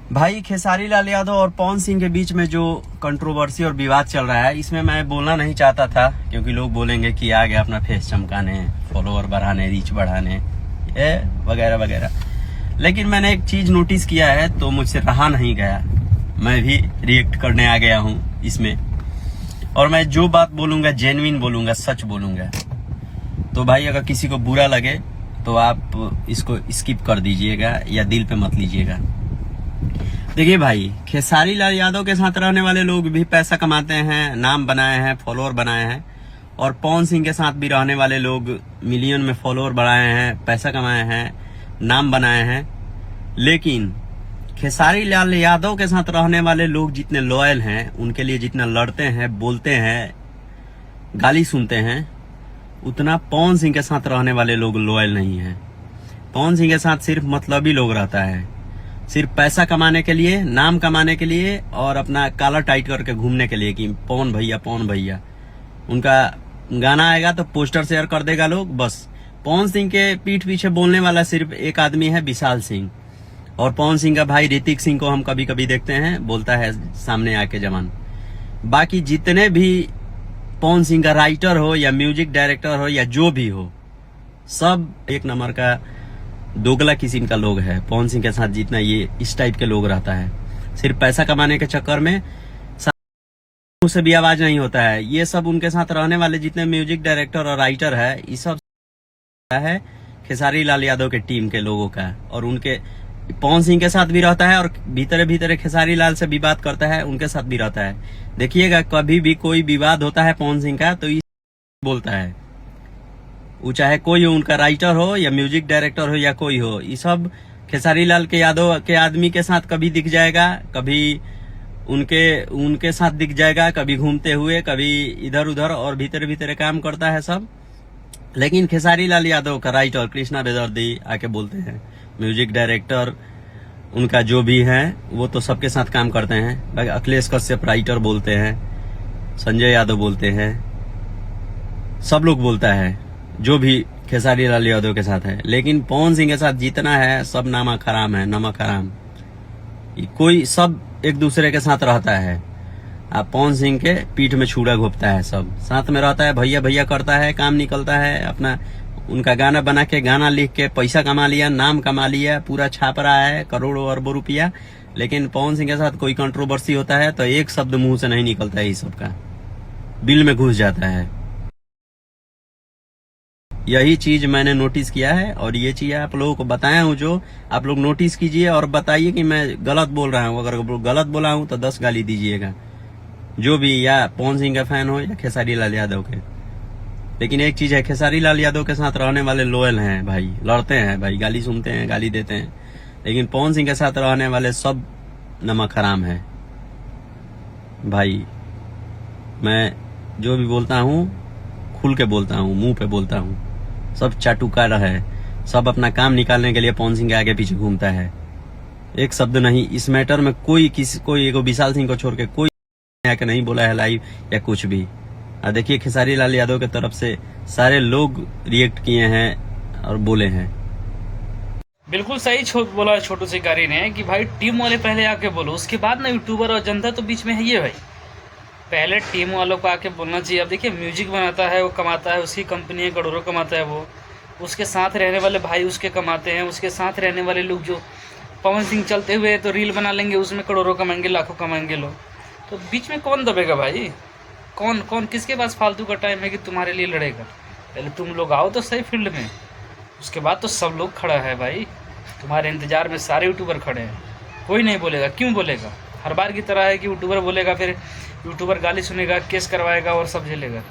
भाई खेसारी लाल यादव और पवन सिंह के बीच में जो कंट्रोवर्सी और विवाद चल रहा है, इसमें मैं बोलना नहीं चाहता था क्योंकि लोग बोलेंगे कि आ गया अपना फेस चमकाने, फॉलोअर बढ़ाने, रीच बढ़ाने, ये वगैरह वगैरह। लेकिन मैंने एक चीज नोटिस किया है तो मुझसे रहा नहीं गया, मैं भी रिएक्ट करने आ गया हूँ इसमें। और मैं जो बात बोलूंगा जेन्युइन बोलूंगा, सच बोलूंगा। तो भाई अगर किसी को बुरा लगे तो आप इसको स्किप कर दीजिएगा या दिल पे मत लीजिएगा। देखिए भाई, खेसारी लाल यादव के साथ रहने वाले लोग भी पैसा कमाते हैं, नाम बनाए हैं, फॉलोअर बनाए हैं। और पवन सिंह के साथ भी रहने वाले लोग मिलियन में फॉलोअर बढ़ाए हैं, पैसा कमाए हैं, नाम बनाए हैं। लेकिन खेसारी लाल यादव के साथ रहने वाले लोग जितने लॉयल हैं, उनके लिए जितना लड़ते हैं, बोलते हैं, गाली सुनते हैं, उतना पवन सिंह के साथ रहने वाले लोग लॉयल नहीं है। पवन सिंह के साथ सिर्फ मतलबी लोग रहता है, सिर्फ पैसा कमाने के लिए, नाम कमाने के लिए और अपना कॉलर टाइट करके घूमने के लिए कि पवन भैया पवन भैया। उनका गाना आएगा तो पोस्टर शेयर कर देगा लोग, बस। पवन सिंह के पीठ पीछे बोलने वाला सिर्फ एक आदमी है, विशाल सिंह। और पवन सिंह का भाई ऋतिक सिंह को हम कभी कभी देखते हैं, बोलता है सामने आके जवान। बाकी जितने भी पवन सिंह का राइटर हो या म्यूजिक डायरेक्टर हो या जो भी हो, सब एक नंबर का दोगला किस्म का लोग है। पवन सिंह के साथ जितना ये इस टाइप के लोग रहता है, सिर्फ पैसा कमाने के चक्कर में मुंह से भी आवाज नहीं होता है। ये सब उनके साथ रहने वाले जितने म्यूजिक डायरेक्टर और राइटर है, ये सब है खेसारी लाल यादव के टीम के लोगों का। और उनके पवन सिंह के साथ भी रहता है और भीतर भीतर खेसारी लाल से भी बात करता है, उनके साथ भी रहता है। देखिएगा कभी भी कोई विवाद होता है पवन सिंह का तो बोलता है, वो चाहे कोई हो, उनका राइटर हो या म्यूजिक डायरेक्टर हो या कोई हो, ये सब खेसारी लाल के यादव के आदमी के साथ कभी दिख जाएगा, कभी उनके साथ दिख जाएगा, कभी घूमते हुए, कभी इधर उधर, और भीतर भीतर काम करता है सब। लेकिन खेसारी लाल यादव का राइटर कृष्णा बेदर्दी आके बोलते हैं, म्यूजिक डायरेक्टर उनका जो भी है वो तो सबके साथ काम करते हैं। अखिलेश कश्यप राइटर बोलते हैं, संजय यादव बोलते हैं, सब लोग बोलता है जो भी खेसारी लाल यादव के साथ है। लेकिन पवन सिंह के साथ जितना है सब नमक हराम है, नमक हराम। कोई सब एक दूसरे के साथ रहता है। आप पवन सिंह के पीठ में छुरा घोपता है, सब साथ में रहता है, भैया भैया करता है, काम निकलता है अपना। उनका गाना बना के, गाना लिख के पैसा कमा लिया, नाम कमा लिया, पूरा छाप रहा है करोड़ों अरबों रुपया। लेकिन पवन सिंह के साथ कोई कंट्रोवर्सी होता है तो एक शब्द मुंह से नहीं निकलता है, इस सबका दिल में घुस जाता है। यही चीज मैंने नोटिस किया है और ये चीज आप लोगों को बताया हूँ, जो आप लोग नोटिस कीजिए और बताइए कि मैं गलत बोल रहा हूँ। अगर गलत बोला हूँ तो 10 गाली दीजिएगा, जो भी, या पवन सिंह का फैन हो या खेसारी लाल यादव के। लेकिन एक चीज है, खेसारी लाल यादव के साथ रहने वाले लॉयल हैं भाई, लड़ते हैं भाई, गाली सुनते हैं, गाली देते हैं। लेकिन पवन सिंह के साथ रहने वाले सब नमक हराम है भाई। मैं जो भी बोलता हूँ खुल के बोलता हूँ, मुंह पे बोलता हूँ। सब चाटुकार है, सब अपना काम निकालने के लिए पवन सिंह के आगे पीछे घूमता है। एक शब्द नहीं इस मैटर में, कोई विशाल सिंह को छोड़ के कोई आके नहीं बोला है लाइव या कुछ भी। देखिए खेसारी लाल यादव की तरफ से सारे लोग रिएक्ट किए हैं और बोले हैं। बिल्कुल सही बोला छोटू शिकारी ने कि भाई टीम वाले पहले आके बोलो, उसके बाद ना यूट्यूबर और जनता तो बीच में है ये भाई। पहले टीम वालों को आके बोलना चाहिए। अब देखिए म्यूजिक बनाता है वो, कमाता है, उसकी कंपनी है, करोड़ों कमाता है वो। उसके साथ रहने वाले भाई उसके कमाते हैं, उसके साथ रहने वाले लोग जो पवन सिंह चलते हुए तो रील बना लेंगे, उसमें करोड़ों कमाएंगे, लाखों कमाएंगे लोग। तो बीच में कौन दबेगा भाई? कौन किसके पास फालतू का टाइम है कि तुम्हारे लिए लड़ेगा? पहले तुम लोग आओ तो सही फील्ड में, उसके बाद तो सब लोग खड़ा है भाई। तुम्हारे इंतजार में सारे यूट्यूबर खड़े हैं, कोई नहीं बोलेगा। क्यों बोलेगा? हर बार की तरह है कि यूट्यूबर बोलेगा, फिर यूट्यूबर गाली सुनेगा, केस करवाएगा और सब झेलेगा।